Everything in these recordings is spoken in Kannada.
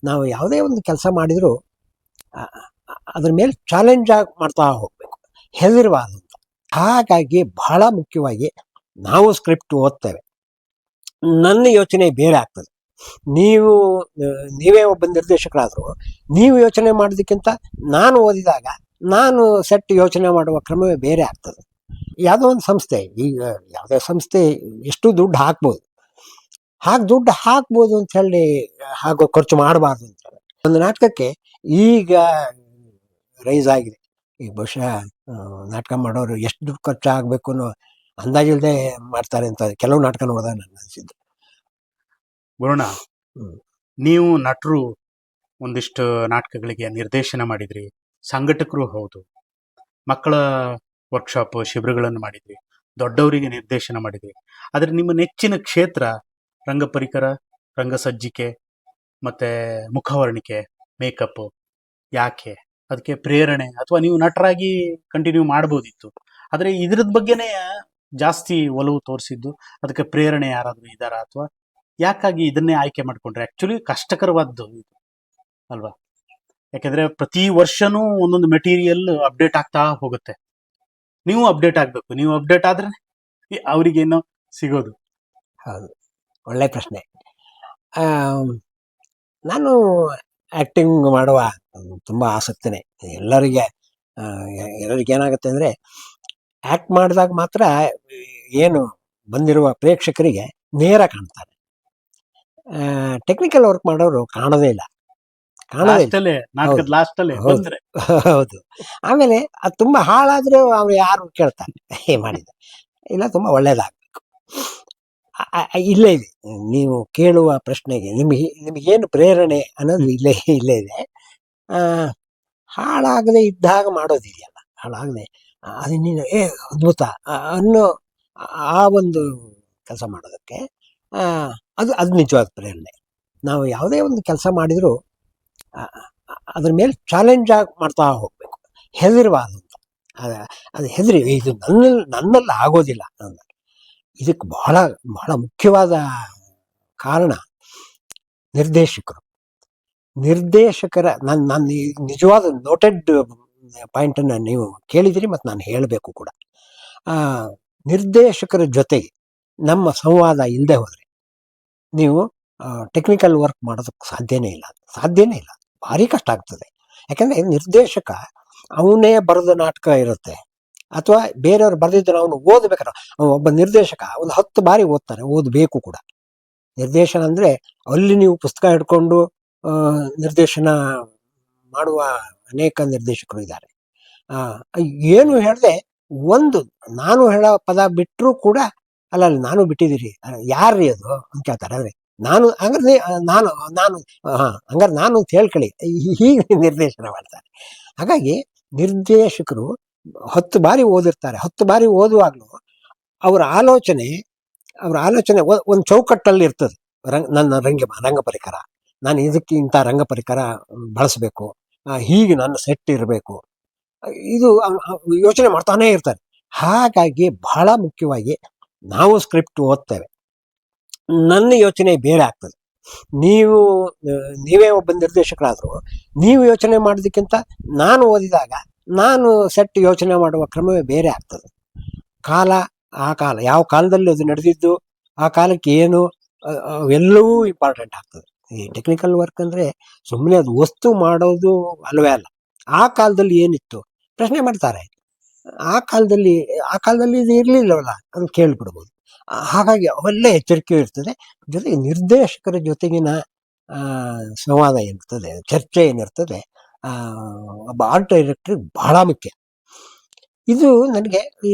ನಾವು ಯಾವುದೇ ಒಂದು ಕೆಲಸ ಮಾಡಿದರೂ ಅದ್ರ ಮೇಲೆ ಚಾಲೆಂಜ್ ಆಗಿ ಮಾಡ್ತಾ ಹೋಗಬೇಕು, ಹೆದರಬಾರ್ದು ಅಂತ. ಹಾಗಾಗಿ ಬಹಳ ಮುಖ್ಯವಾಗಿ ನಾವು ಸ್ಕ್ರಿಪ್ಟ್ ಓದ್ತೇವೆ, ನನ್ನ ಯೋಚನೆ ಬೇರೆ ಆಗ್ತದೆ. ನೀವೇ ಒಬ್ಬ ನಿರ್ದೇಶಕರಾದರೂ ನೀವು ಯೋಚನೆ ಮಾಡೋದಕ್ಕಿಂತ ನಾನು ಓದಿದಾಗ ನಾನು ಸೆಟ್ ಯೋಚನೆ ಮಾಡುವ ಕ್ರಮವೇ ಬೇರೆ ಆಗ್ತದೆ. ಯಾವುದೋ ಒಂದು ಸಂಸ್ಥೆ, ಈಗ ಯಾವುದೇ ಸಂಸ್ಥೆ ಎಷ್ಟು ದುಡ್ಡು ಹಾಕ್ಬೋದು, ದುಡ್ಡು ಹಾಕ್ಬೋದು ಅಂತ ಹೇಳಿ ಹಾಗೂ ಖರ್ಚು ಮಾಡಬಾರ್ದು ಅಂತ ಹೇಳಿ ಒಂದು ನಾಟಕಕ್ಕೆ ಈಗ ರೈಸ್ ಆಗಿದೆ. ಈಗ ಬಹುಶಃ ನಾಟಕ ಮಾಡೋರು ಎಷ್ಟು ದುಡ್ಡು ಖರ್ಚು ಆಗಬೇಕು ಅನ್ನೋ ಅಂದಾಜಿಲ್ಲದೆ ಮಾಡ್ತಾರೆ ಅಂತ ಕೆಲವು ನಾಟಕ ನೋಡಿದಾಗ ನನಗೆ ಅನಿಸಿದ್ದು. ಗುರುಣ, ನೀವು ನಟರು ಒಂದಿಷ್ಟು ನಾಟಕಗಳಿಗೆ ನಿರ್ದೇಶನ ಮಾಡಿದ್ರಿ, ಸಂಘಟಕರು ಹೌದು, ಮಕ್ಕಳ ವರ್ಕ್ಶಾಪ್ ಶಿಬಿರಗಳನ್ನು ಮಾಡಿದ್ರಿ, ದೊಡ್ಡವರಿಗೆ ನಿರ್ದೇಶನ ಮಾಡಿದ್ರಿ. ಆದರೆ ನಿಮ್ಮ ನೆಚ್ಚಿನ ಕ್ಷೇತ್ರ ರಂಗಪರಿಕರ, ರಂಗಸಜ್ಜಿಕೆ ಮತ್ತು ಮುಖವರ್ಣಿಕೆ, ಮೇಕಪ್ಪು. ಯಾಕೆ? ಅದಕ್ಕೆ ಪ್ರೇರಣೆ, ಅಥವಾ ನೀವು ನಟರಾಗಿ ಕಂಟಿನ್ಯೂ ಮಾಡ್ಬೋದಿತ್ತು, ಆದರೆ ಇದ್ರದ್ ಬಗ್ಗೆನೇ ಜಾಸ್ತಿ ಒಲವು ತೋರಿಸಿದ್ದು, ಅದಕ್ಕೆ ಪ್ರೇರಣೆ ಯಾರಾದರೂ ಇದ್ದಾರಾ? ಅಥವಾ ಯಾಕಾಗಿ ಇದನ್ನೇ ಆಯ್ಕೆ ಮಾಡಿಕೊಂಡ್ರೆ? ಆ್ಯಕ್ಚುಲಿ ಕಷ್ಟಕರವಾದ್ದು ಇದು ಅಲ್ವಾ? ಯಾಕೆಂದರೆ ಪ್ರತಿ ವರ್ಷನೂ ಒಂದೊಂದು ಮೆಟೀರಿಯಲ್ ಅಪ್ಡೇಟ್ ಆಗ್ತಾ ಹೋಗುತ್ತೆ. ನೀವು ಅಪ್ಡೇಟ್ ಆಗಬೇಕು, ನೀವು ಅಪ್ಡೇಟ್ ಆದ್ರೆ ಅವರಿಗೇನೋ ಸಿಗೋದು. ಹೌದು, ಒಳ್ಳೆ ಪ್ರಶ್ನೆ. ನಾನು ಆ್ಯಕ್ಟಿಂಗ್ ಮಾಡುವ ತುಂಬ ಆಸಕ್ತಿನೇ. ಎಲ್ಲರಿಗೇನಾಗುತ್ತೆ ಅಂದರೆ, ಆ್ಯಕ್ಟ್ ಮಾಡಿದಾಗ ಮಾತ್ರ ಏನು ಬಂದಿರುವ ಪ್ರೇಕ್ಷಕರಿಗೆ ನೇರ ಕಾಣ್ತಾರೆ. ಟೆಕ್ನಿಕಲ್ ವರ್ಕ್ ಮಾಡೋರು ಕಾಣೋದೇ ಇಲ್ಲ. ಹೌದು. ಆಮೇಲೆ ಅದು ತುಂಬ ಹಾಳಾದರೂ ಅವ್ರು ಯಾರು ಕೇಳ್ತಾರೆ ಮಾಡಿದ ಇಲ್ಲ, ತುಂಬ ಒಳ್ಳೇದಾಗಬೇಕು. ಇಲ್ಲೇ ಇದೆ, ನೀವು ಕೇಳುವ ಪ್ರಶ್ನೆಗೆ ನಿಮಗೇನು ಪ್ರೇರಣೆ ಅನ್ನೋದು ಇಲ್ಲೇ ಇದೆ. ಹಾಳಾಗದೆ ಇದ್ದಾಗ ಮಾಡೋದಿದೆಯಲ್ಲ, ಹಾಳಾಗದೆ ಅದು ನೀನು ಅದ್ಭುತ ಅನ್ನೋ ಆ ಒಂದು ಕೆಲಸ ಮಾಡೋದಕ್ಕೆ ಅದು ನಿಜವಾದ ಪ್ರೇರಣೆ. ನಾವು ಯಾವುದೇ ಒಂದು ಕೆಲಸ ಮಾಡಿದರೂ ಅದ್ರ ಮೇಲೆ ಚಾಲೆಂಜ್ ಆಗಿ ಮಾಡ್ತಾ ಹೋಗಬೇಕು, ಹೆದರಬಾರ್ದು ಅಂತ. ಅದು ಹೆದರಿ ಇದು ನನ್ನಲ್ಲಿ ಆಗೋದಿಲ್ಲ ಅಂತ. ಇದಕ್ಕೆ ಬಹಳ ಬಹಳ ಮುಖ್ಯವಾದ ಕಾರಣ ನಿರ್ದೇಶಕರ ನನ್ನ ನಿಜವಾದ ನೋಟೆಡ್ ಪಾಯಿಂಟನ್ನು ನೀವು ಕೇಳಿದಿರಿ ಮತ್ತು ನಾನು ಹೇಳಬೇಕು ಕೂಡ. ನಿರ್ದೇಶಕರ ಜೊತೆಗೆ ನಮ್ಮ ಸಂವಾದ ಇಲ್ಲದೆ ಹೋದರೆ ನೀವು ಟೆಕ್ನಿಕಲ್ ವರ್ಕ್ ಮಾಡೋದಕ್ಕೆ ಸಾಧ್ಯನೇ ಇಲ್ಲ. ಭಾರಿ ಕಷ್ಟ ಆಗ್ತದೆ. ಯಾಕಂದರೆ ನಿರ್ದೇಶಕ ಅವನೇ ಬರೆದ ನಾಟಕ ಇರುತ್ತೆ, ಅಥವಾ ಬೇರೆಯವ್ರು ಬರೆದಿದ್ದನ್ನು ಅವನು ಓದಬೇಕಾದ್ರೆ, ಒಬ್ಬ ನಿರ್ದೇಶಕ ಒಂದು 10 ಬಾರಿ ಓದ್ತಾನೆ, ಓದಬೇಕು ಕೂಡ. ನಿರ್ದೇಶನ ಅಂದರೆ ಅಲ್ಲಿ ನೀವು ಪುಸ್ತಕ ಹಿಡ್ಕೊಂಡು ನಿರ್ದೇಶನ ಮಾಡುವ ಅನೇಕ ನಿರ್ದೇಶಕರು ಇದ್ದಾರೆ. ಏನು ಹೇಳಿದೆ, ಒಂದು ನಾನು ಹೇಳೋ ಪದ ಬಿಟ್ಟರೂ ಕೂಡ ಅಲ್ಲ ನಾನು ಬಿಟ್ಟಿದ್ದೀರಿ, ಯಾರ್ರೀ ಅದು ಅಂತ ಕೇಳ್ತಾರೆ. ಅಂದರೆ ನಾನು ಹಂಗಾರೆ ನಾನು ಅಂತ ಹೇಳ್ಕೊಳ್ಳಿ, ಹೀಗೆ ನಿರ್ದೇಶನ ಮಾಡ್ತಾರೆ. ಹಾಗಾಗಿ ನಿರ್ದೇಶಕರು 10 ಬಾರಿ ಓದಿರ್ತಾರೆ. 10 ಬಾರಿ ಓದುವಾಗಲೂ ಅವರ ಆಲೋಚನೆ ಒಂದು ಚೌಕಟ್ಟಲ್ಲಿ ಇರ್ತದೆ. ನನ್ನ ರಂಗ ಪರಿಕರ, ನಾನು ಇದಕ್ಕೆ ಇಂಥ ರಂಗ ಪರಿಕರ ಬಳಸಬೇಕು, ಹೀಗೆ ನನ್ನ ಸೆಟ್ ಇರಬೇಕು, ಇದು ಯೋಚನೆ ಮಾಡ್ತಾನೇ ಇರ್ತಾರೆ. ಹಾಗಾಗಿ ಬಹಳ ಮುಖ್ಯವಾಗಿ ನಾವು ಸ್ಕ್ರಿಪ್ಟ್ ಓದ್ತೇವೆ, ನನ್ನ ಯೋಚನೆ ಬೇರೆ ಆಗ್ತದೆ. ನೀವೇ ಒಬ್ಬ ನಿರ್ದೇಶಕರಾದರೂ ನೀವು ಯೋಚನೆ ಮಾಡೋದಕ್ಕಿಂತ ನಾನು ಓದಿದಾಗ ನಾನು ಸೆಟ್ ಯೋಚನೆ ಮಾಡುವ ಕ್ರಮವೇ ಬೇರೆ ಆಗ್ತದೆ. ಆ ಕಾಲ ಯಾವ ಕಾಲದಲ್ಲಿ ಅದು ನಡೆದಿದ್ದು, ಆ ಕಾಲಕ್ಕೆ ಏನು, ಅವೆಲ್ಲವೂ ಇಂಪಾರ್ಟೆಂಟ್ ಆಗ್ತದೆ. ಈ ಟೆಕ್ನಿಕಲ್ ವರ್ಕ್ ಅಂದರೆ ಸುಮ್ಮನೆ ಅದು ವಸ್ತು ಮಾಡೋದು ಅಲ್ಲವೇ ಅಲ್ಲ. ಆ ಕಾಲದಲ್ಲಿ ಏನಿತ್ತು ಪ್ರಶ್ನೆ ಮಾಡ್ತಾರೆ. ಆ ಕಾಲದಲ್ಲಿ ಇದು ಇರಲಿಲ್ಲವಲ್ಲ ಅಂತ ಕೇಳಿಬಿಡ್ಬೋದು. ಹಾಗಾಗಿ ಅವೆಲ್ಲ ಎಚ್ಚರಿಕೆ ಇರ್ತದೆ. ಜೊತೆಗೆ ನಿರ್ದೇಶಕರ ಜೊತೆಗಿನ ಸಂವಾದ ಏನಿರ್ತದೆ, ಚರ್ಚೆ ಏನಿರ್ತದೆ, ಒಬ್ಬ ಆರ್ಟ್ ಡೈರೆಕ್ಟ್ರಿಗೆ ಬಹಳ ಮುಖ್ಯ. ಇದು ನನಗೆ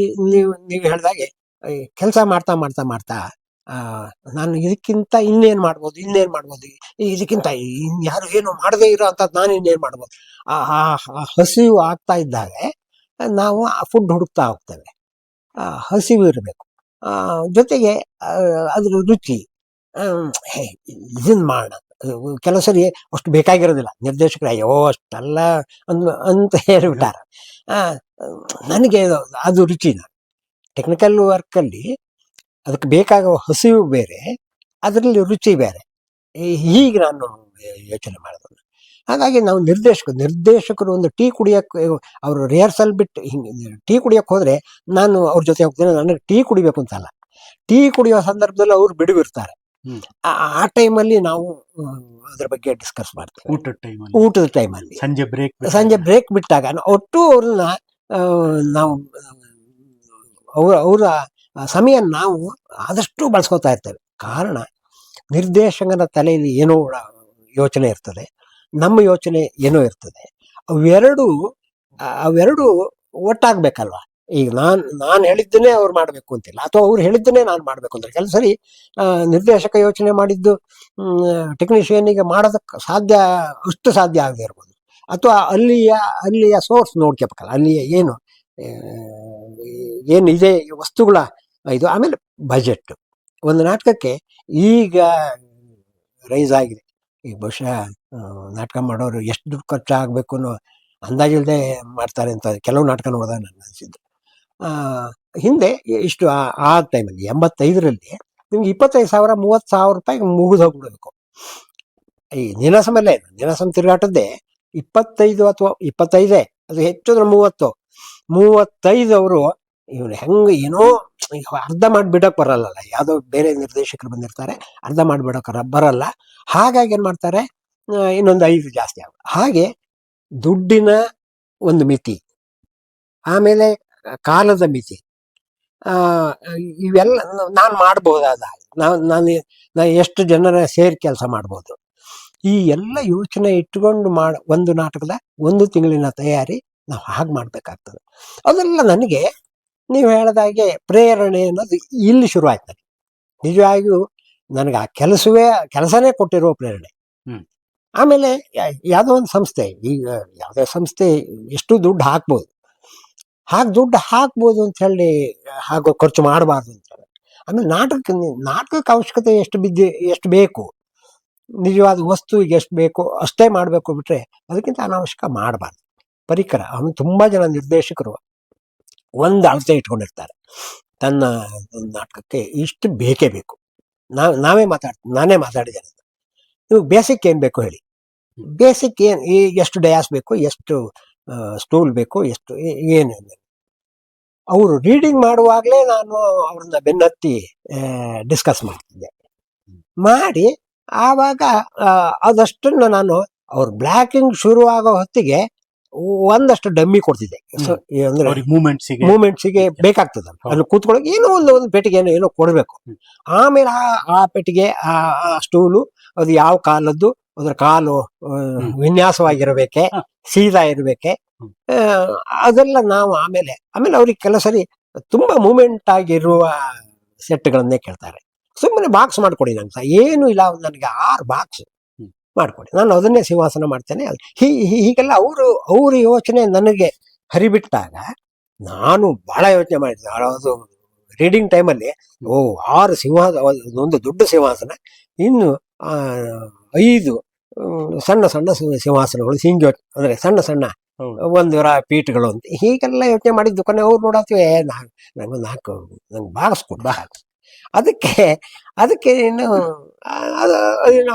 ನೀವು ಹೇಳಿದಾಗೆ ಕೆಲಸ ಮಾಡ್ತಾ ನಾನು ಇದಕ್ಕಿಂತ ಇನ್ನೇನು ಮಾಡ್ಬೋದು, ಇದಕ್ಕಿಂತ ಯಾರು ಏನು ಮಾಡದೇ ಇರೋ ಅಂಥದ್ದು ನಾನು ಇನ್ನೇನು ಮಾಡ್ಬೋದು, ಹಸಿವು ಆಗ್ತಾ ಇದ್ದಾಗ ನಾವು ಆ ಫುಡ್ ಹುಡುಕ್ತಾ ಹೋಗ್ತೇವೆ. ಹಸಿವು ಇರಬೇಕು, ಜೊತೆಗೆ ಅದ್ರ ರುಚಿ. ಇದನ್ನು ಮಾಡೋಣ, ಕೆಲವು ಸರಿ ಅಷ್ಟು ಬೇಕಾಗಿರೋದಿಲ್ಲ. ನಿರ್ದೇಶಕರು ಅಯ್ಯೋ ಅಷ್ಟಲ್ಲ ಅಂತ ಹೇಳಿಬಿಟ್ಟಾರ. ನನಗೆ ಅದು ರುಚಿನ ಟೆಕ್ನಿಕಲ್ ವರ್ಕಲ್ಲಿ ಅದಕ್ಕೆ ಬೇಕಾಗುವ ಹಸಿವು ಬೇರೆ, ಅದರಲ್ಲಿ ರುಚಿ ಬೇರೆ. ಹೀಗೆ ನಾನು ಯೋಚನೆ ಮಾಡೋದು. ಹಾಗಾಗಿ ನಾವು ನಿರ್ದೇಶಕರು ಒಂದು ಟೀ ಕುಡಿಯೋಕ್ಕೆ ಅವರು ರಿಹರ್ಸಲ್ ಬಿಟ್ಟು ಹಿಂಗೆ ಟೀ ಕುಡಿಯೋಕ್ಕೆ ಹೋದರೆ ನಾನು ಅವ್ರ ಜೊತೆ ಹೋಗ್ತೇನೆ. ನನಗೆ ಟೀ ಕುಡಿಬೇಕು ಅಂತಲ್ಲ, ಟೀ ಕುಡಿಯೋ ಸಂದರ್ಭದಲ್ಲಿ ಅವ್ರು ಬಿಡುವಿರ್ತಾರೆ. ಆ ಟೈಮಲ್ಲಿ ನಾವು ಅದ್ರ ಬಗ್ಗೆ ಡಿಸ್ಕಸ್ ಮಾಡ್ತೇವೆ. ಊಟದ ಟೈಮಲ್ಲಿ ಸಂಜೆ ಬ್ರೇಕ್ ಬಿಟ್ಟಾಗ ಒಟ್ಟು ಅವ್ರನ್ನ ನಾವು ಅವರ ಸಮಯ ನಾವು ಆದಷ್ಟು ಬಳಸ್ಕೊತಾ ಇರ್ತೇವೆ. ಕಾರಣ ನಿರ್ದೇಶಕನ ತಲೆಯಲ್ಲಿ ಏನೋ ಯೋಚನೆ ಇರ್ತದೆ, ನಮ್ಮ ಯೋಚನೆ ಏನೋ ಇರ್ತದೆ. ಅವೆರಡು ಒಟ್ಟಾಗಬೇಕಲ್ವ. ಈಗ ನಾನು ಹೇಳಿದ್ದನ್ನೇ ಅವ್ರು ಮಾಡಬೇಕು ಅಂತಿಲ್ಲ, ಅಥವಾ ಅವ್ರು ಹೇಳಿದ್ದನ್ನೇ ನಾನು ಮಾಡಬೇಕು ಅಂದ್ರೆ ಕೆಲವು ಸರಿ ನಿರ್ದೇಶಕ ಯೋಚನೆ ಮಾಡಿದ್ದು ಟೆಕ್ನಿಷಿಯನ್ನಿಗೆ ಮಾಡೋದಕ್ಕೆ ಅಷ್ಟು ಸಾಧ್ಯ ಆಗದೆ ಇರ್ಬೋದು. ಅಥವಾ ಅಲ್ಲಿಯ ಸೋರ್ಸ್ ನೋಡ್ಕೋಬೇಕಲ್ಲ, ಅಲ್ಲಿಯ ಏನಿದೆ ವಸ್ತುಗಳ ಇದು. ಆಮೇಲೆ ಬಜೆಟ್ ಒಂದು ನಾಟಕಕ್ಕೆ ಈಗ ರೈಸ್ ಆಗಿದೆ. ಈಗ ಬಹುಶಃ ನಾಟಕ ಮಾಡೋರು ಎಷ್ಟು ದುಡ್ಡು ಖರ್ಚಾಗಬೇಕು ಅನ್ನೋ ಅಂದಾಜಿಲ್ಲದೆ ಮಾಡ್ತಾರೆ ಅಂತ ಕೆಲವು ನಾಟಕ ನೋಡಿದಾಗ ನನಗೆ ಅನಿಸಿದ್ದು. ಹಿಂದೆ ಇಷ್ಟು ಆ ಟೈಮಲ್ಲಿ 85ರಲ್ಲಿ ನಿಮ್ಗೆ 25,000 30,000 ರೂಪಾಯಿಗೆ ಮುಗಿದು ಹೋಗ್ಬಿಡ್ಬೇಕು. ಈ ನೀನಾಸಂ ತಿರುಗಾಟದ್ದೇ 25 ಅಥವಾ 25, ಅದು ಹೆಚ್ಚುದ್ರೆ 35 ಅವರು ಇವನು ಹೆಂಗೆ ಏನೋ ಅರ್ಧ ಮಾಡಿಬಿಡೋಕೆ ಬರಲ್ಲ. ಯಾವುದೋ ಬೇರೆ ನಿರ್ದೇಶಕರು ಬಂದಿರ್ತಾರೆ, ಅರ್ಧ ಮಾಡಿಬಿಡೋಕೆ ಬರಲ್ಲ. ಹಾಗಾಗಿ ಏನು ಮಾಡ್ತಾರೆ, ಇನ್ನೊಂದು 5 ಜಾಸ್ತಿ ಆಗುತ್ತೆ. ಹಾಗೆ ದುಡ್ಡಿನ ಒಂದು ಮಿತಿ, ಆಮೇಲೆ ಕಾಲದ ಮಿತಿ, ಇವೆಲ್ಲ ನಾನು ಮಾಡ್ಬೋದಾದ, ನಾನು ಎಷ್ಟು ಜನರ ಸೇರಿ ಕೆಲಸ ಮಾಡ್ಬೋದು, ಈ ಎಲ್ಲ ಯೋಚನೆ ಇಟ್ಕೊಂಡು ಒಂದು ನಾಟಕದ 1 ತಿಂಗಳಿನ ತಯಾರಿ ನಾವು ಹಾಗೆ ಮಾಡಬೇಕಾಗ್ತದೆ. ಅದೆಲ್ಲ ನನಗೆ ನೀವು ಹೇಳಿದಾಗೆ ಪ್ರೇರಣೆ ಅನ್ನೋದು ಇಲ್ಲಿ ಶುರು ಆಯ್ತು. ನನಗೆ ನಿಜವಾಗಿಯೂ ನನಗೆ ಆ ಕೆಲಸನೇ ಕೊಟ್ಟಿರೋ ಪ್ರೇರಣೆ. ಆಮೇಲೆ ಯಾವುದೋ ಒಂದು ಸಂಸ್ಥೆ, ಈಗ ಯಾವುದೇ ಸಂಸ್ಥೆ ಎಷ್ಟು ದುಡ್ಡು ಹಾಕ್ಬೋದು ಅಂತ ಹೇಳಿ ಹಾಗೂ ಖರ್ಚು ಮಾಡಬಾರ್ದು ಅಂತ ಹೇಳಿ. ಆಮೇಲೆ ನಾಟಕಕ್ಕೆ ಅವಶ್ಯಕತೆ ಎಷ್ಟು ಬೇಕು, ನಿಜವಾದ ವಸ್ತುವಿಗೆ ಎಷ್ಟು ಬೇಕು ಅಷ್ಟೇ ಮಾಡಬೇಕು ಬಿಟ್ರೆ ಅದಕ್ಕಿಂತ ಅನಾವಶ್ಯಕ ಮಾಡಬಾರ್ದು. ಪರಿಕರ ಆಮೇಲೆ ತುಂಬ ಜನ ನಿರ್ದೇಶಕರು ಒಂದು ಅಳತೆ ಇಟ್ಕೊಂಡಿರ್ತಾರೆ, ತನ್ನ ನಾಟಕಕ್ಕೆ ಇಷ್ಟು ಬೇಕೇ ಬೇಕು. ನಾನೇ ಮಾತಾಡಿದ್ದೇನೆ, ನೀವು ಬೇಸಿಕ್ ಏನು ಬೇಕು ಹೇಳಿ, ಬೇಸಿಕ್ ಏನು, ಎಷ್ಟು ಡಯಾಸ್ ಬೇಕು, ಎಷ್ಟು ಸ್ಟೂಲ್ ಬೇಕು, ಎಷ್ಟು ಏನು. ಅವರು ರೀಡಿಂಗ್ ಮಾಡುವಾಗಲೇ ನಾನು ಅವ್ರನ್ನ ಬೆನ್ನತ್ತಿ ಡಿಸ್ಕಸ್ ಮಾಡಿ ಆವಾಗ ಅದಷ್ಟನ್ನು ನಾನು ಅವ್ರ ಬ್ಲ್ಯಾಕಿಂಗ್ ಶುರು ಆಗೋ ಹೊತ್ತಿಗೆ ಒಂದಷ್ಟು ಡಮ್ಮಿ ಕೊಡ್ತಿದ್ದೆ. ಅಂದ್ರೆ ಮೂಮೆಂಟ್ಸಿಗೆ ಬೇಕಾಗ್ತದೆ, ಅಲ್ಲಿ ಕೂತ್ಕೊಳ್ಳೋಕೆ ಏನೋ ಒಂದು ಪೆಟ್ಟಿಗೆ ಏನೋ ಕೊಡಬೇಕು. ಆಮೇಲೆ ಆ ಪೆಟ್ಟಿಗೆ ಆ ಸ್ಟೂಲು ಅದು ಯಾವ ಕಾಲದ್ದು, ಅದ್ರ ಕಾಲು ವಿನ್ಯಾಸವಾಗಿರಬೇಕೆ, ಸೀದಾ ಇರಬೇಕೆ, ಅದೆಲ್ಲ ನಾವು ಆಮೇಲೆ ಅವ್ರಿಗೆ ಕೆಲವು ಸರಿ ತುಂಬಾ ಮೂಮೆಂಟ್ ಆಗಿರುವ ಸೆಟ್ಗಳನ್ನೇ ಕೇಳ್ತಾರೆ. ಸುಮ್ಮನೆ ಬಾಕ್ಸ್ ಮಾಡ್ಕೊಡಿ ನಂಗೆ, ಏನು ಇಲ್ಲ, ನನಗೆ 6 ಬಾಕ್ಸ್ ಮಾಡ್ಕೊಡಿ, ನಾನು ಅದನ್ನೇ ಸಿಂಹಾಸನ ಮಾಡ್ತೇನೆ. ಹೀಗೆಲ್ಲ ಅವ್ರ ಯೋಚನೆ ನನಗೆ ಹರಿಬಿಟ್ಟಾಗ ನಾನು ಬಹಳ ಯೋಚನೆ ಮಾಡಿದ್ದೆ. ಅದು ರೀಡಿಂಗ್ ಟೈಮಲ್ಲಿ 6 ಒಂದು ದೊಡ್ಡ ಸಿಂಹಾಸನ, ಇನ್ನು 5 ಸಣ್ಣ ಸಿಂಹಾಸನಗಳು, ಅಂದ್ರೆ ಸಣ್ಣ 1 ಪೀಠಗಳು ಅಂತ ಹೀಗೆಲ್ಲ ಯೋಚನೆ ಮಾಡಿದ್ದು. ಕೊನೆ ಅವ್ರು ನೋಡತ್ತೀವಿ, ನಂಗೆ ಬಾಕ್ಸ್ ಕೊಡ. ಅದಕ್ಕೆ ಇನ್ನು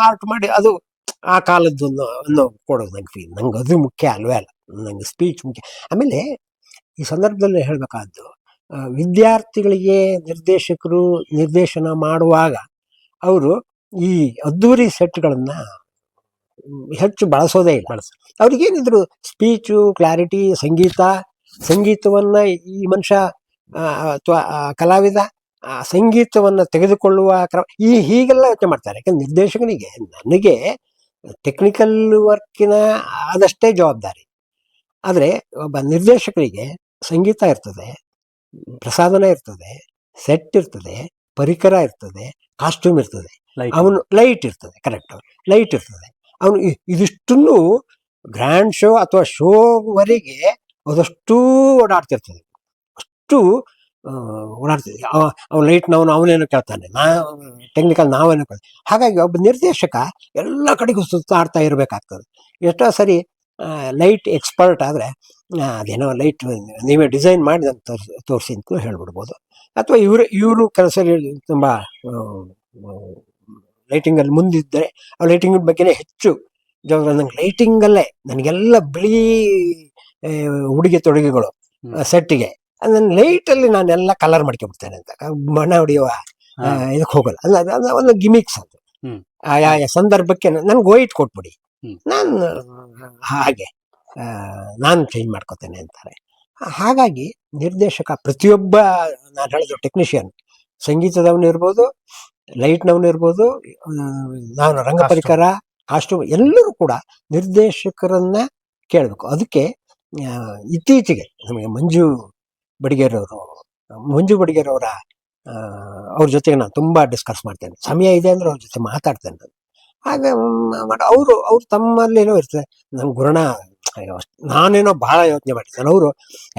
ಆರ್ಟ್ ಮಾಡಿ ಅದು ಆ ಕಾಲದ್ದು ಕೊಡೋದು ನಂಗೆ ಅದು ಮುಖ್ಯ ಅಲ್ವೇ ಅಲ್ಲ, ನಂಗೆ ಸ್ಪೀಚ್ ಮುಖ್ಯ. ಆಮೇಲೆ ಈ ಸಂದರ್ಭದಲ್ಲಿ ಹೇಳಬೇಕಾದ್ದು, ವಿದ್ಯಾರ್ಥಿಗಳಿಗೆ ನಿರ್ದೇಶಕರು ನಿರ್ದೇಶನ ಮಾಡುವಾಗ ಅವರು ಈ ಅದ್ದೂರಿ ಸೆಟ್ಗಳನ್ನ ಹೆಚ್ಚು ಬಳಸೋದೇ ಇಲ್ಲ. ಅವ್ರಿಗೇನಿದ್ರು ಸ್ಪೀಚು, ಕ್ಲಾರಿಟಿ, ಸಂಗೀತವನ್ನ ಈ ಮನುಷ್ಯ ಅಥವಾ ಕಲಾವಿದ ಸಂಗೀತವನ್ನು ತೆಗೆದುಕೊಳ್ಳುವ ಕ್ರಮ ಹೀಗೆಲ್ಲ ಯೋಚನೆ ಮಾಡ್ತಾರೆ. ಯಾಕಂದ್ರೆ ನಿರ್ದೇಶಕನಿಗೆ, ನನಗೆ ಟೆಕ್ನಿಕಲ್ ವರ್ಕಿನ ಆದಷ್ಟೇ ಜವಾಬ್ದಾರಿ, ಆದರೆ ಒಬ್ಬ ನಿರ್ದೇಶಕರಿಗೆ ಸಂಗೀತ ಇರ್ತದೆ, ಪ್ರಸಾದನ ಇರ್ತದೆ, ಸೆಟ್ ಇರ್ತದೆ, ಪರಿಕರ ಇರ್ತದೆ, ಕಾಸ್ಟ್ಯೂಮ್ ಇರ್ತದೆ, ಅವನು ಲೈಟ್ ಇರ್ತದೆ, ಕರೆಕ್ಟ್ ಲೈಟ್ ಇರ್ತದೆ. ಅವನು ಇದಿಷ್ಟನ್ನು ಗ್ರ್ಯಾಂಡ್ ಶೋ ಅಥವಾ ಶೋವರೆಗೆ ಅದಷ್ಟು ಓಡಾಡ್ತಿರ್ತದೆ, ಅಷ್ಟು ಓಡಾಡ್ತಿದ್ದೆ. ಅವ್ನು ಲೈಟ್ನವನು ಅವನೇನು ಕೇಳ್ತಾನೆ, ಟೆಕ್ನಿಕಲ್ ನಾವೇನು ಕೇಳ್ತಾನೆ. ಹಾಗಾಗಿ ಒಬ್ಬ ನಿರ್ದೇಶಕ ಎಲ್ಲ ಕಡೆಗೂ ಸುತ್ತಾಡ್ತಾ ಇರಬೇಕಾಗ್ತದೆ. ಎಷ್ಟೋ ಸರಿ ಲೈಟ್ ಎಕ್ಸ್ಪರ್ಟ್ ಆದರೆ ಅದೇನೋ ಲೈಟ್ ನೀವೇ ಡಿಸೈನ್ ಮಾಡಿ ಅಂತ ತೋರಿಸಿ ಅಂತ ಹೇಳ್ಬಿಡ್ಬೋದು. ಅಥವಾ ಇವರು ಕೆಲಸ ತುಂಬ ಲೈಟಿಂಗಲ್ಲಿ ಮುಂದಿದ್ದರೆ ಆ ಲೈಟಿಂಗ್ ಬಗ್ಗೆನೇ ಹೆಚ್ಚು ಜವಾಬ್ದಾರಿ. ನಂಗೆ ಲೈಟಿಂಗಲ್ಲೇ ನನಗೆಲ್ಲ ಬಿಳಿ ಉಡುಗೆ ತೊಡುಗೆಗಳು ಸೆಟ್ಟಿಗೆ, ನನ್ನ ಲೈಟಲ್ಲಿ ನಾನೆಲ್ಲ ಕಲರ್ ಮಾಡ್ಕೊಂಡ್ಬಿಡ್ತೇನೆ ಅಂತ, ಬಣ್ಣ ಹೊಡೆಯುವ ಇದಕ್ಕೆ ಹೋಗಲ್ಲ. ಅದು ಒಂದು ಗಿಮಿಕ್ಸ್ ಅದು. ಆಯಾ ಸಂದರ್ಭಕ್ಕೆ ನನ್ಗೆ ವೈಟ್ ಕೊಟ್ಬಿಡಿ, ನಾನು ಹಾಗೆ ನಾನು ಚೇಂಜ್ ಮಾಡ್ಕೋತೇನೆ ಅಂತಾರೆ. ಹಾಗಾಗಿ ನಿರ್ದೇಶಕ ಪ್ರತಿಯೊಬ್ಬ, ನಾನು ಹೇಳಿದ ಟೆಕ್ನಿಷಿಯನ್, ಸಂಗೀತದವನು ಇರ್ಬೋದು, ಲೈಟ್ನವನು ಇರ್ಬೋದು, ನಾನು ರಂಗಪರಿಕರ, ಕಾಸ್ಟ್ಯೂಮ್, ಎಲ್ಲರೂ ಕೂಡ ನಿರ್ದೇಶಕರನ್ನ ಕೇಳಬೇಕು. ಅದಕ್ಕೆ ಇತ್ತೀಚೆಗೆ ನಮಗೆ ಮಂಜು ಬಡಿಗೇರವರ ಅವ್ರ ಜೊತೆಗೆ ನಾನು ತುಂಬ ಡಿಸ್ಕಸ್ ಮಾಡ್ತೇನೆ. ಸಮಯ ಇದೆ ಅಂದರೆ ಅವ್ರ ಜೊತೆ ಮಾತಾಡ್ತೇನೆ ನಾನು. ಹಾಗೆ ಅವರು ತಮ್ಮಲ್ಲೇನೋ ಇರ್ತದೆ. ನಮ್ಮ ಗುರುಣ ನಾನೇನೋ ಭಾಳ ಯೋಚನೆ ಮಾಡಿರ್ತೇನೆ. ಅವರು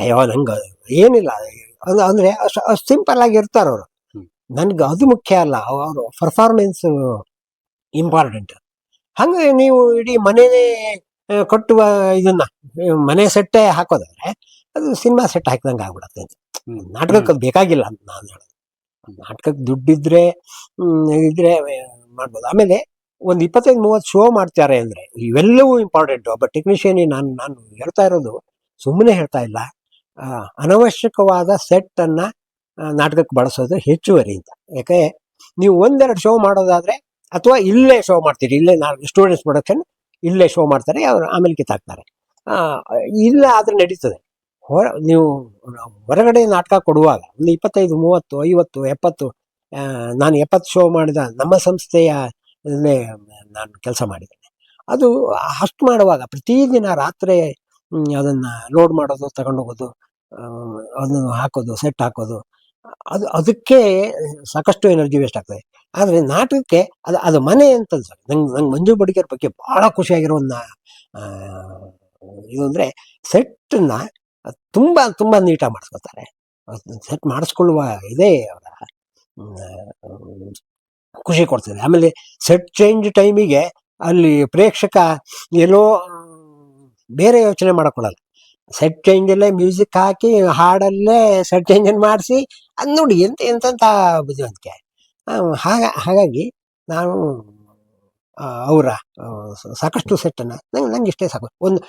ಅಯ್ಯೋ ನಂಗೆ ಏನಿಲ್ಲ ಅಂದರೆ ಅಷ್ಟು ಸಿಂಪಲ್ ಆಗಿ ಇರ್ತಾರೆ ಅವರು. ನನ್ಗೆ ಅದು ಮುಖ್ಯ ಅಲ್ಲ, ಅವರು ಪರ್ಫಾರ್ಮೆನ್ಸ್ ಇಂಪಾರ್ಟೆಂಟ್. ಹಂಗೆ ನೀವು ಇಡೀ ಮನೆಯೇ ಕಟ್ಟುವ ಇದನ್ನ ಮನೆ ಸೆಟ್ಟೇ ಹಾಕೋದಾದ್ರೆ ಅದು ಸಿನಿಮಾ ಸೆಟ್ ಹಾಕಿದಂಗೆ ಆಗ್ಬಿಡತ್ತೆ. ನಾಟಕಕ್ಕೆ ಅದು ಬೇಕಾಗಿಲ್ಲ ಅಂತ ನಾನು ಹೇಳೋದು. ನಾಟಕಕ್ಕೆ ದುಡ್ಡಿದ್ರೆ ಇದ್ರೆ ಮಾಡ್ಬೋದು. ಆಮೇಲೆ ಒಂದು 25-30 ಶೋ ಮಾಡ್ತಾರೆ ಅಂದರೆ ಇವೆಲ್ಲವೂ ಇಂಪಾರ್ಟೆಂಟು. ಒಬ್ಬ ಟೆಕ್ನಿಷಿಯನ್ ನಾನು ಹೇಳ್ತಾ ಇರೋದು ಸುಮ್ಮನೆ ಹೇಳ್ತಾ ಇಲ್ಲ. ಅನವಶ್ಯಕವಾದ ಸೆಟ್ಟನ್ನು ನಾಟಕಕ್ಕೆ ಬಳಸೋದು ಹೆಚ್ಚುವರಿ ಅಂತ. ಯಾಕೆ ನೀವು 1-2 ಶೋ ಮಾಡೋದಾದರೆ, ಅಥವಾ ಇಲ್ಲೇ ಶೋ ಮಾಡ್ತೀರಿ, ಇಲ್ಲೇ ಸ್ಟೂಡೆಂಟ್ಸ್ ಪ್ರೊಡಕ್ಷನ್ ಇಲ್ಲೇ ಶೋ ಮಾಡ್ತಾರೆ, ಅವರು ಆಮೇಲೆ ಕಿತ್ತಾಕ್ತಾರೆ, ಇಲ್ಲ ಆದ್ರೆ ನಡೀತದೆ. ನೀವು ಹೊರಗಡೆ ನಾಟಕ ಕೊಡುವಾಗ ಒಂದು 25, 30, 50, 70, ನಾನು 70 ಶೋ ಮಾಡಿದ ನಮ್ಮ ಸಂಸ್ಥೆಯ ನಾನು ಕೆಲಸ ಮಾಡಿದ್ದೇನೆ. ಅದು ಅಷ್ಟು ಮಾಡುವಾಗ ಪ್ರತಿದಿನ ರಾತ್ರಿ ಅದನ್ನು ಲೋಡ್ ಮಾಡೋದು, ತಗೊಂಡೋಗೋದು, ಅದನ್ನು ಹಾಕೋದು, ಸೆಟ್ ಹಾಕೋದು, ಅದಕ್ಕೆ ಸಾಕಷ್ಟು ಎನರ್ಜಿ ವೇಸ್ಟ್ ಆಗ್ತದೆ. ಆದರೆ ನಾಟಕಕ್ಕೆ ಅದು ಮನೆ ಅಂತ ಅನ್ಸಲ್ಲ. ನಂಗೆ ಮಂಜು ಬಡಿಗೇರ್ ಬಗ್ಗೆ ಭಾಳ ಖುಷಿಯಾಗಿರೋ ಒಂದು ಇದು ಅಂದರೆ ಸೆಟ್ಟನ್ನ ತುಂಬ ನೀಟಾಗಿ ಮಾಡಿಸ್ಕೊತಾರೆ. ಸೆಟ್ ಮಾಡಿಸ್ಕೊಳ್ಳುವ ಇದೇ ಅವರ ಖುಷಿ ಕೊಡ್ತದೆ. ಆಮೇಲೆ ಸೆಟ್ ಚೇಂಜ್ ಟೈಮಿಗೆ ಅಲ್ಲಿ ಪ್ರೇಕ್ಷಕ ಎಲ್ಲೋ ಬೇರೆ ಯೋಚನೆ ಮಾಡೋಕ್ಕೊಡಲ್ಲ. ಸೆಟ್ ಚೇಂಜಲ್ಲೇ ಮ್ಯೂಸಿಕ್ ಹಾಕಿ ಹಾಡಲ್ಲೇ ಸೆಟ್ ಚೇಂಜನ್ನು ಮಾಡಿಸಿ ಅದು ನೋಡಿ ಎಂತೆಂಥ ಬುದ್ಧಿವಂತಿಕೆ. ಹಾಗಾಗಿ ನಾನು ಅವರ ಸಾಕಷ್ಟು ಸೆಟ್ಟನ್ನು ನಂಗೆ ಇಷ್ಟೇ ಸಾಕು. ಒಂದು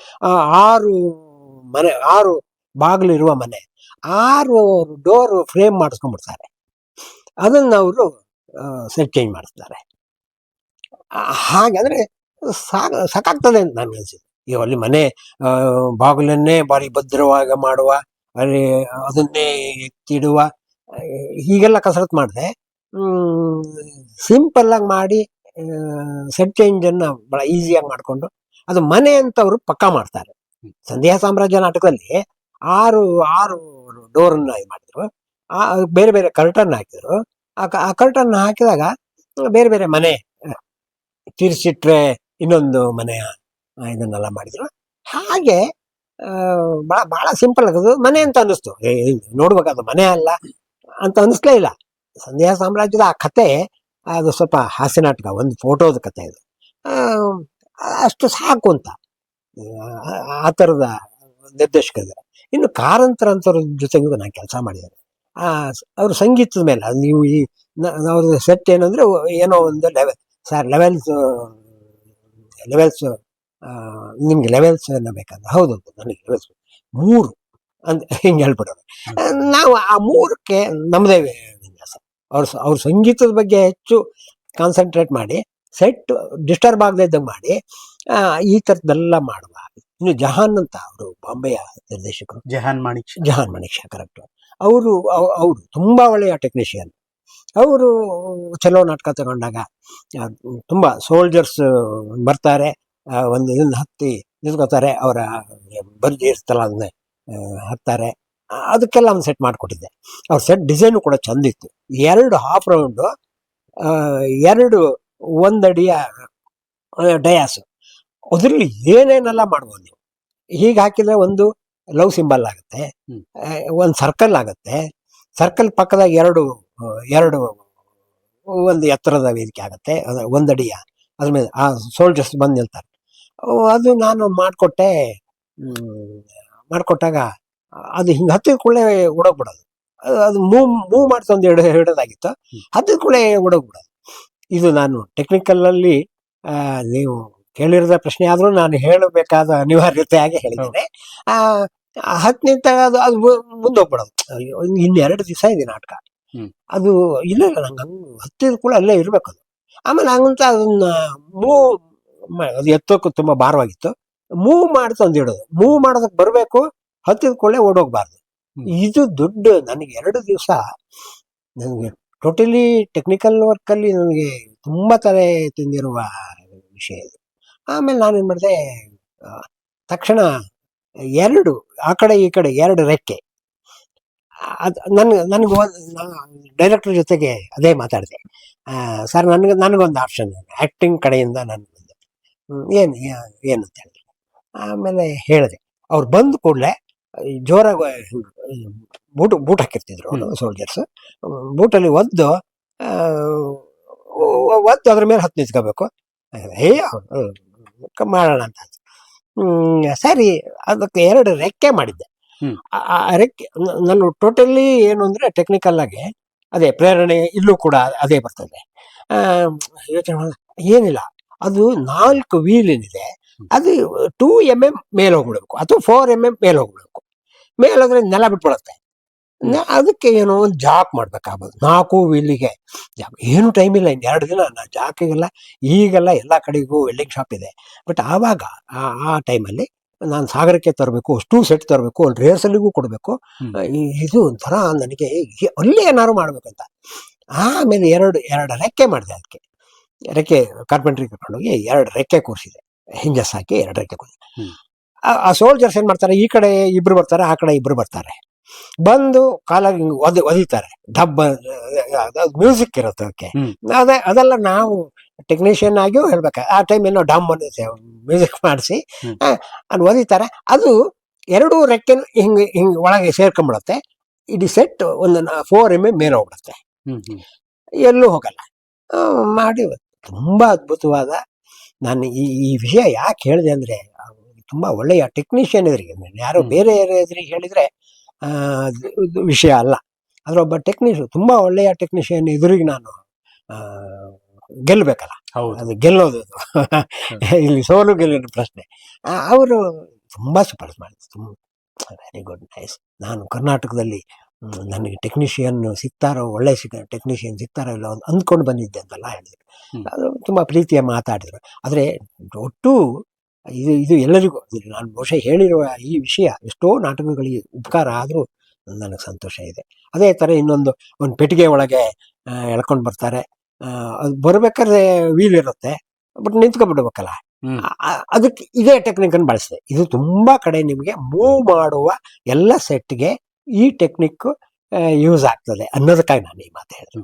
6 ಬಾಗಿಲಿರುವ ಮನೆ, 6 ಡೋರು ಫ್ರೇಮ್ ಮಾಡಿಸ್ಕೊಂಡ್ಬಿಡ್ತಾರೆ. ಅದನ್ನು ಅವರು ಸೆಟ್ ಚೇಂಜ್ ಮಾಡಿಸ್ತಾರೆ. ಹಾಗಾದರೆ ಸಾಕಾಗ್ತದೆ ಅಂತ ನನಗೆ ಅನಿಸಿದೆ. ಈಗ ಅಲ್ಲಿ ಮನೆ ಬಾಗಿಲನ್ನೇ ಭಾರಿ ಭದ್ರವಾಗಿ ಮಾಡುವ, ಅಲ್ಲಿ ಅದನ್ನೇ ಎತ್ತಿಡುವ, ಹೀಗೆಲ್ಲ ಕಸರತ್ತು ಮಾಡಿದೆ. ಸಿಂಪಲ್ಲಾಗಿ ಮಾಡಿ ಸೆಟ್ ಚೇಂಜನ್ನು ಭಾಳ ಈಸಿಯಾಗಿ ಮಾಡಿಕೊಂಡು ಅದು ಮನೆ ಅಂತ ಅವರು ಪಕ್ಕಾ ಮಾಡ್ತಾರೆ. ಸಂಧ್ಯಾ ಸಾಮ್ರಾಜ್ಯ ನಾಟಕದಲ್ಲಿ 6 ಡೋರನ್ನ ಇದು ಮಾಡಿದ್ರು, ಬೇರೆ ಬೇರೆ ಕರ್ಟನ್ ಹಾಕಿದ್ರು. ಆ ಕರ್ಟನ್ ಹಾಕಿದಾಗ ಬೇರೆ ಬೇರೆ ಮನೆ ತಿರ್ಸಿಟ್ರೆ ಇನ್ನೊಂದು ಮನೆಯ ಇದನ್ನೆಲ್ಲ ಮಾಡಿದ್ರು. ಹಾಗೆ ಭಾಳ ಸಿಂಪಲ್ ಆಗೋದು ಮನೆ ಅಂತ ಅನ್ನಿಸ್ತು. ನೋಡ್ಬೇಕಾದ ಮನೆ ಅಲ್ಲ ಅಂತ ಅನ್ನಿಸ್ಲೇ ಇಲ್ಲ. ಸಂಧ್ಯಾ ಸಾಮ್ರಾಜ್ಯದ ಆ ಕತೆ ಅದು ಸ್ವಲ್ಪ ಹಾಸ್ಯ ನಾಟಕ, ಒಂದು ಫೋಟೋದ ಕತೆ ಇದು, ಅಷ್ಟು ಸಾಕು ಅಂತ ಆ ಥರದ ನಿರ್ದೇಶಕರಿದ್ದಾರೆ. ಇನ್ನು ಕಾರಂತರ ಅಂಥವ್ರ ಜೊತೆಗೂ ನಾನು ಕೆಲಸ ಮಾಡಿದ್ದೇನೆ. ಅವ್ರ ಸಂಗೀತದ ಮೇಲೆ ಅದು ನೀವು ಅವ್ರದ್ದು ಸೆಟ್ ಏನಂದರೆ ಏನೋ ಒಂದು ಲೆವೆಲ್ಸ್ ನಿಮ್ಗೆ ಲೆವೆಲ್ಸ್ ಏನೋ ಬೇಕಂದ್ರೆ ಹೌದು ನನಗೆ ಲೆವೆಲ್ಸ್ 3 ಅಂತ ಹಿಂಗೆ ಹೇಳ್ಬಿಡೋರು. ನಾವು ಆ 3ಕ್ಕೆ ನಮ್ಮದೇ ವಿನ್ಯಾಸ. ಅವ್ರ ಸಂಗೀತದ ಬಗ್ಗೆ ಹೆಚ್ಚು ಕಾನ್ಸಂಟ್ರೇಟ್ ಮಾಡಿ, ಸೆಟ್ ಡಿಸ್ಟರ್ಬ್ ಆಗದೆ ಇದ್ದಂಗೆ ಮಾಡಿ, ಈ ಥರದ್ದೆಲ್ಲ ಮಾಡುವ. ಇನ್ನು ಜಹಾನ್ ಅಂತ ಅವರು ಬಾಂಬೆಯ ನಿರ್ದೇಶಕರು, ಜಹಾನ್ ಮಾಣಿಕ್ ಶಾ ಕರೆಕ್ಟು. ಅವರು ತುಂಬ ಒಳ್ಳೆಯ ಟೆಕ್ನಿಷಿಯನ್. ಅವರು ಚಲೋ ನಾಟಕ ತಗೊಂಡಾಗ ತುಂಬ ಸೋಲ್ಜರ್ಸ್ ಬರ್ತಾರೆ, ಒಂದು ಇದನ್ನು ಹತ್ತಿ ನಿಂತ್ಕೋತಾರೆ, ಅವರ ಬರ್ಜಿ ಇರ್ತಲ್ಲ ಅದನ್ನೇ ಹಾಕ್ತಾರೆ. ಅದಕ್ಕೆಲ್ಲ ಒಂದು ಸೆಟ್ ಮಾಡಿಕೊಟ್ಟಿದ್ದೆ. ಅವ್ರ ಸೆಟ್ ಡಿಸೈನು ಕೂಡ ಚೆಂದಿತ್ತು. 2 ಹಾಫ್ ರೌಂಡು, 2 1 ಅಡಿಯ ಡಯಾಸು, ಅದರಲ್ಲಿ ಏನೇನೆಲ್ಲ ಮಾಡ್ಬೋದು ನೀವು. ಹೀಗೆ ಹಾಕಿದರೆ ಒಂದು ಲವ್ ಸಿಂಬಲ್ ಆಗುತ್ತೆ, ಒಂದು ಸರ್ಕಲ್ ಆಗುತ್ತೆ, ಸರ್ಕಲ್ ಪಕ್ಕದಾಗ 2 ಒಂದು ಎತ್ತರದ ವೇದಿಕೆ ಆಗುತ್ತೆ, 1 ಅಡಿಯ, ಅದ್ರ ಮೇಲೆ ಆ ಸೋಲ್ಜರ್ಸ್ ಬಂದು ನಿಲ್ತಾರೆ. ಅದು ನಾನು ಮಾಡಿಕೊಟ್ಟಾಗ ಅದು ಹಿಂಗೆ ಹತ್ತಿದ ಕೂಡಲೇ ಓಡೋಗ್ಬಿಡೋದು. ಅದು ಮೂವ್ ಮಾಡ್ತೊಂದು ಹಿಡೋದಾಗಿತ್ತು, ಹತ್ತಿದ ಕೂಡಲೇ ಓಡೋಗ್ಬಿಡೋದು. ಇದು ನಾನು ಟೆಕ್ನಿಕಲಲ್ಲಿ ನೀವು ಕೇಳಿರದ ಪ್ರಶ್ನೆ ಆದರೂ ನಾನು ಹೇಳಬೇಕಾದ ಅನಿವಾರ್ಯತೆಯಾಗಿ ಹೇಳಿದ್ದೇನೆ. ಆ, ಹತ್ತನಿಂದ ಅದು ಮುಂದೋಗ್ಬಿಡೋದು. ಇನ್ನೆರಡು ದಿವಸ ಇದೆ ನಾಟಕ. ಹ್ಮ್. ಅದು ಇಲ್ಲ ನಂಗೆ ಹತ್ತಿದ ಕೂಡ ಅಲ್ಲೇ ಇರ್ಬೇಕು ಅದು. ಆಮೇಲೆ ಹಂಗಂತ ಅದನ್ನ ಮೂವ್ ಅದು ಎತ್ತೋಕ್ಕೂ ತುಂಬಾ ಭಾರವಾಗಿತ್ತು. ಮೂವ್ ಮಾಡಿ ತಂದಿಡೋದು. ಮೂವ್ ಮಾಡೋದಕ್ಕೆ ಬರಬೇಕು, ಹತ್ತಿದ ಕೂಡಲೇ ಓಡೋಗ್ಬಾರ್ದು. ಇದು ದೊಡ್ಡ ನನಗೆ 2 ದಿವಸ ನನಗೆ ಟೋಟಲಿ ಟೆಕ್ನಿಕಲ್ ವರ್ಕಲ್ಲಿ ನನಗೆ ತುಂಬ ತಲೆ ತಿಂದಿರುವ ವಿಷಯ ಇದು. ಆಮೇಲೆ ನಾನೇನು ಮಾಡಿದೆ, ತಕ್ಷಣ 2 ಆ ಕಡೆ ಈ ಕಡೆ 2 ರೆಕ್ಕೆ. ಅದು ನನಗೆ ಡೈರೆಕ್ಟರ್ ಜೊತೆಗೆ ಅದೇ ಮಾತಾಡಿದೆ. ಸರ್ ನನಗೊಂದು ಆಪ್ಷನ್ ಆ್ಯಕ್ಟಿಂಗ್ ಕಡೆಯಿಂದ ನಾನು ಏನು ಏನು ಅಂತ ಹೇಳಿದೆ. ಆಮೇಲೆ ಹೇಳಿದೆ. ಅವ್ರು ಬಂದ ಕೂಡಲೇ ಜೋರಾಗಿ ಬೂಟ್ ಹಾಕಿರ್ತಿದ್ರು ಸೋಲ್ಜರ್ಸ್. ಬೂಟಲ್ಲಿ ಒದ್ದು ಅದ್ರ ಮೇಲೆ ಹತ್ತು ನಿಂತ್ಕೋಬೇಕು. ಮಾಡೋಣ ಅಂತ. ಸರಿ, ಅದಕ್ಕೆ 2 ರೆಕ್ಕೆ ಮಾಡಿದ್ದೆ. ಆ ರೆಕ್ಕೆ ನಾನು ಟೋಟಲಿ ಏನು ಅಂದರೆ ಟೆಕ್ನಿಕಲ್ ಆಗಿ ಅದೇ ಪ್ರೇರಣೆ ಇಲ್ಲೂ ಕೂಡ ಅದೇ ಬರ್ತದೆ. ಯೋಚನೆ ಏನಿಲ್ಲ, ಅದು 4 ವೀಲ್ ಏನಿದೆ ಅದು 2 mm ಮೇಲೆ ಹೋಗ್ಬಿಡ್ಬೇಕು ಅಥವಾ 4 mm ಮೇಲೆ ಹೋಗ್ಬಿಡ್ಬೇಕು. ಮೇಲೋದ್ರೆ ನೆಲ ಬಿಟ್ಬಿಡುತ್ತೆ. ಅದಕ್ಕೆ ಏನೋ ಒಂದು ಜಾಕ್ ಮಾಡ್ಬೇಕಾಗ್ಬೋದು 4 ವೀಲಿಗೆ. ಏನು ಟೈಮ್ ಇಲ್ಲ, ಇನ್ನು 2 ದಿನ ನಾ ಜಾಕಿಗೆಲ್ಲ. ಈಗೆಲ್ಲ ಎಲ್ಲ ಕಡೆಗೂ ವೆಲ್ಡಿಂಗ್ ಶಾಪ್ ಇದೆ. ಬಟ್ ಆವಾಗ ಆ ಟೈಮಲ್ಲಿ ನಾನು ಸಾಗರಕ್ಕೆ ತರಬೇಕು, 2 ಸೆಟ್ ತರಬೇಕು, ಅಲ್ಲಿ ರಿಹರ್ಸಲ್ಗೂ ಕೊಡಬೇಕು. ಇದು ಒಂಥರ ನನಗೆ ಅಲ್ಲೇ ಏನಾದ್ರು ಮಾಡ್ಬೇಕಂತ. ಆಮೇಲೆ 2 ರೆಕ್ಕೆ ಮಾಡಿದೆ. ಅದಕ್ಕೆ ರೆಕ್ಕೆ ಕಾರ್ಪೆಂಟ್ರಿ ಕರ್ಕೊಂಡೋಗಿ 2 ರೆಕ್ಕೆ ಕೂರಿಸಿದೆ. ಹಿಂಜಸ್ ಹಾಕಿ 2 ರೆಕ್ಕೆ ಕೂರಿಸಿದೆ. ಆ ಸೋಲ್ಜರ್ಸ್ ಏನು ಮಾಡ್ತಾರೆ, ಈ ಕಡೆ 2 ಬರ್ತಾರೆ, ಆ ಕಡೆ 2 ಬರ್ತಾರೆ. ಬಂದು ಕಾಲಾಗಿ ಒದಿತಾರೆ. ಡಬ್ಬ ಮ್ಯೂಸಿಕ್ ಇರುತ್ತೆ ಅದಕ್ಕೆ. ಅದೆಲ್ಲ ನಾವು ಟೆಕ್ನಿಷಿಯನ್ ಆಗಿಯೂ ಹೇಳ್ಬೇಕು. ಆ ಟೈಮ್ ಏನೋ ಡಮ್ ಮ್ಯೂಸಿಕ್ ಮಾಡಿಸಿ ಅದು ಒದಿತಾರೆ. ಅದು 2 ರೆಕ್ಕೆನು ಹಿಂಗೆ ಒಳಗೆ ಸೇರ್ಕೊಂಡ್ಬಿಡುತ್ತೆ. ಇಡೀ ಸೆಟ್ ಒಂದು 4 mm ಮೇಲೆ ಹೋಗ್ಬಿಡುತ್ತೆ, ಎಲ್ಲೂ ಹೋಗಲ್ಲ. ಮಾಡಿ ತುಂಬ ಅದ್ಭುತವಾದ. ನಾನು ಈ ವಿಷಯ ಯಾಕೆ ಹೇಳಿದೆ ಅಂದರೆ, ತುಂಬ ಒಳ್ಳೆಯ ಟೆಕ್ನಿಷಿಯನ್ ಎದುರಿಗೆ, ಯಾರೋ ಬೇರೆ ಎದುರಿಗೆ ಹೇಳಿದರೆ ವಿಷಯ ಅಲ್ಲ. ಆದರೆ ಒಬ್ಬ ಟೆಕ್ನಿಷಿಯನ್, ತುಂಬ ಒಳ್ಳೆಯ ಟೆಕ್ನಿಷಿಯನ್ ಎದುರಿಗೆ ನಾನು ಗೆಲ್ಲಬೇಕಲ್ಲ, ಅದು ಗೆಲ್ಲೋದು ಇಲ್ಲಿ ಸೋಲು ಗೆಲ್ಲಿನ ಪ್ರಶ್ನೆ. ಅವರು ತುಂಬ ಸೂಪರ್ ಮಾಡಿದ್ರು. ತುಂಬ ವೆರಿ ಗುಡ್, ನೈಸ್. ನಾನು ಕರ್ನಾಟಕದಲ್ಲಿ ನನಗೆ ಟೆಕ್ನಿಷಿಯನ್ ಸಿಗ್ತಾರೋ, ಒಳ್ಳೆ ಟೆಕ್ನಿಷಿಯನ್ ಸಿಗ್ತಾರೋ ಇಲ್ಲ ಅಂದ್ಕೊಂಡು ಬಂದಿದ್ದೆ ಅಂತೆಲ್ಲ ಹೇಳಿದ್ರು. ಅದು ತುಂಬ ಪ್ರೀತಿಯ ಮಾತಾಡಿದ್ರು. ಆದರೆ ಒಟ್ಟು ಇದು ಎಲ್ಲರಿಗೂ ನಾನು ಬಹುಶಃ ಹೇಳಿರುವ ಈ ವಿಷಯ ಎಷ್ಟೋ ನಾಟಕಗಳಿಗೆ ಉಪಕಾರ ಆದರೂ ನನಗೆ ಸಂತೋಷ ಇದೆ. ಅದೇ ಥರ ಒಂದು ಪೆಟ್ಟಿಗೆ ಒಳಗೆ ಎಳ್ಕೊಂಡು ಬರ್ತಾರೆ. ಅದು ಬರಬೇಕಾದ್ರೆ ವೀಲ್ ಇರುತ್ತೆ, ಬಟ್ ನಿಂತ್ಕೊಬಿಡ್ಬೇಕಲ್ಲ. ಅದಕ್ಕೆ ಇದೇ ಟೆಕ್ನಿಕನ್ನು ಬಳಸಿದೆ. ಇದು ತುಂಬ ಕಡೆ ನಿಮಗೆ ಮೂವ್ ಮಾಡುವ ಎಲ್ಲ ಸೆಟ್ಗೆ ಈ ಟೆಕ್ನಿಕ್ ಯೂಸ್ ಆಗ್ತದೆ ಅನ್ನೋದಕ್ಕಾಗಿ ನಾನು ಈ ಮಾತು ಹೇಳಿದೆ.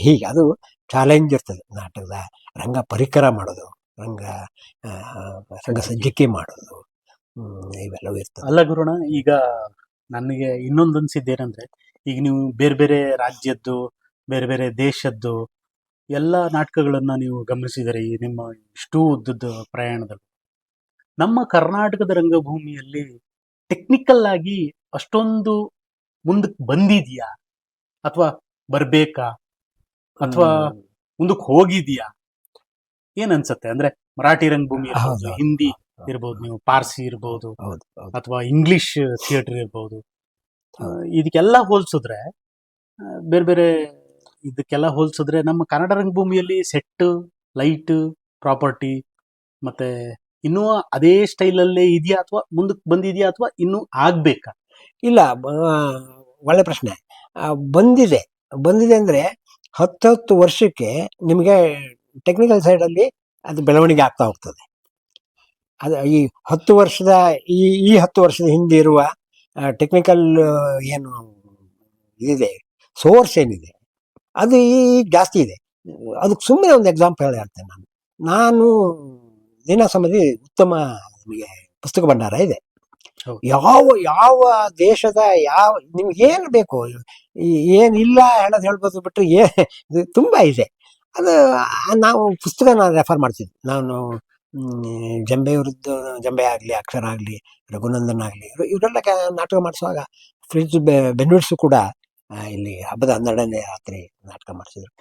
ಹೀಗೆ ಅದು ಚಾಲೆಂಜ್ ಇರ್ತದೆ ನಾಟಕದ. ರಂಗ ಪರಿಕರ ಮಾಡೋದು, ರಂಗ ಸಜ್ಜಿಕೆ ಮಾಡೋದು, ಇವೆಲ್ಲವೂ ಇರ್ತದೆ. ಅಲ್ಲ ಗುರುಣ, ಈಗ ನನಗೆ ಇನ್ನೊಂದು ಅನ್ಸಿದ್ದೇನೆಂದ್ರೆ, ಈಗ ನೀವು ಬೇರೆ ಬೇರೆ ರಾಜ್ಯದ್ದು, ಬೇರೆ ಬೇರೆ ದೇಶದ್ದು ಎಲ್ಲ ನಾಟಕಗಳನ್ನ ನೀವು ಗಮನಿಸಿದರೆ ಈ ನಿಮ್ಮ ಇಷ್ಟೂ ಉದ್ದದ ಪ್ರಯಾಣದಲ್ಲಿ, ನಮ್ಮ ಕರ್ನಾಟಕದ ರಂಗಭೂಮಿಯಲ್ಲಿ ಟೆಕ್ನಿಕಲ್ ಆಗಿ ಅಷ್ಟೊಂದು ಮುಂದಕ್ಕೆ ಬಂದಿದೆಯಾ, ಅಥವಾ ಬರ್ಬೇಕಾ, ಅಥವಾ ಮುಂದಕ್ಕೆ ಹೋಗಿದೆಯಾ, ಏನ್ ಅನ್ಸುತ್ತೆ? ಅಂದ್ರೆ ಮರಾಠಿ ರಂಗಭೂಮಿ ಇರ್ಬೋದು, ಹಿಂದಿ ಇರ್ಬೋದು, ನೀವು ಪಾರ್ಸಿ ಇರ್ಬೋದು, ಅಥವಾ ಇಂಗ್ಲಿಷ್ ಥಿಯೇಟರ್ ಇರ್ಬೋದು, ಇದಕ್ಕೆಲ್ಲ ಹೋಲ್ಸಿದ್ರೆ, ಬೇರೆ ಬೇರೆ ಇದಕ್ಕೆಲ್ಲ ಹೋಲ್ಸಿದ್ರೆ ನಮ್ಮ ಕನ್ನಡ ರಂಗಭೂಮಿಯಲ್ಲಿ ಸೆಟ್, ಲೈಟ್, ಪ್ರಾಪರ್ಟಿ ಮತ್ತೆ ಇನ್ನೂ ಅದೇ ಸ್ಟೈಲಲ್ಲೇ ಇದೆಯಾ, ಅಥವಾ ಮುಂದಕ್ಕೆ ಬಂದಿದೆಯಾ, ಅಥವಾ ಇನ್ನೂ ಆಗ್ಬೇಕಾ? ಇಲ್ಲ, ಒಳ್ಳೆ ಪ್ರಶ್ನೆ. ಬಂದಿದೆ ಅಂದರೆ 10 ವರ್ಷಕ್ಕೆ ನಿಮಗೆ ಟೆಕ್ನಿಕಲ್ ಸೈಡಲ್ಲಿ ಅದು ಬೆಳವಣಿಗೆ ಆಗ್ತಾ ಹೋಗ್ತದೆ. ಅದು ಈ 10 ವರ್ಷದ ಈ 10 ವರ್ಷದ ಹಿಂದೆ ಇರುವ ಟೆಕ್ನಿಕಲ್ ಏನು ಇದಿದೆ, ಸೋರ್ಸ್ ಏನಿದೆ, ಅದು ಈಗ ಜಾಸ್ತಿ ಇದೆ. ಅದಕ್ಕೆ ಸುಮ್ಮನೆ ಒಂದು ಎಕ್ಸಾಂಪಲ್ ಹೇಳ್ತೇನೆ. ನಾನು ದಿನಸಮದಿ ಉತ್ತಮ ನಿಮಗೆ ಪುಸ್ತಕ ಭಂಡಾರ ಇದೆ. ಯಾವ ದೇಶದ ನಿಮ್ಗೆ ಏನು ಬೇಕು, ಏನಿಲ್ಲ ಹೇಳ್ಬೋದು, ಬಿಟ್ಟರೆ ಇದು ತುಂಬ ಇದೆ. ಅದು ನಾವು ಪುಸ್ತಕನ ರೆಫರ್ ಮಾಡ್ತಿದ್ವಿ. ನಾನು ಜಂಬೆ ಆಗಲಿ, ಅಕ್ಷರ ಆಗಲಿ, ರಘುನಂದನ್ ಆಗಲಿ, ಇವರೆಲ್ಲ ನಾಟಕ ಮಾಡಿಸುವಾಗ ಫ್ರಿಡ್ಜ್ ಬೆನ್ವಿಡ್ಸು ಕೂಡ ಇಲ್ಲಿ ಹಬ್ಬದ 12ನೇ ರಾತ್ರಿ ನಾಟಕ ಮಾಡಿಸಿದ್ರು.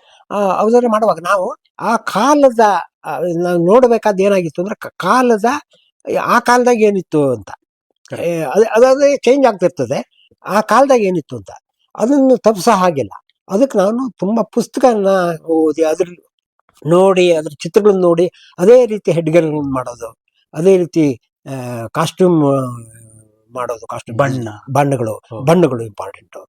ಅವಧಾರ ಮಾಡುವಾಗ ನಾವು ಆ ಕಾಲದ ನಾವು ನೋಡಬೇಕಾದ ಏನಾಗಿತ್ತು ಅಂದ್ರೆ ಕಾಲದ ಆ ಕಾಲದಾಗ ಏನಿತ್ತು ಅಂತ. ಅದಾದ್ರೆ ಚೇಂಜ್ ಆಗ್ತಿರ್ತದೆ. ಆ ಕಾಲದಾಗ ಏನಿತ್ತು ಅಂತ ಅದನ್ನು ತಪ್ಪಿಸೋ ಹಾಗಿಲ್ಲ. ಅದಕ್ಕೆ ನಾನು ತುಂಬಾ ಪುಸ್ತಕನ ಓದಿ ಅದ್ರ ನೋಡಿ ಅದ್ರ ಚಿತ್ರಗಳನ್ನ ನೋಡಿ ಅದೇ ರೀತಿ ಹೆಡ್ಗೆಗಳನ್ನ ಮಾಡೋದು, ಅದೇ ರೀತಿ ಕಾಸ್ಟ್ಯೂಮ್ ಮಾಡೋದು, ಕಾಸ್ಟ್ಯೂಮ್ ಬಣ್ಣ ಬಣ್ಣಗಳು ಹೌದು. ಬಣ್ಣಗಳು ಇಂಪಾರ್ಟೆಂಟು.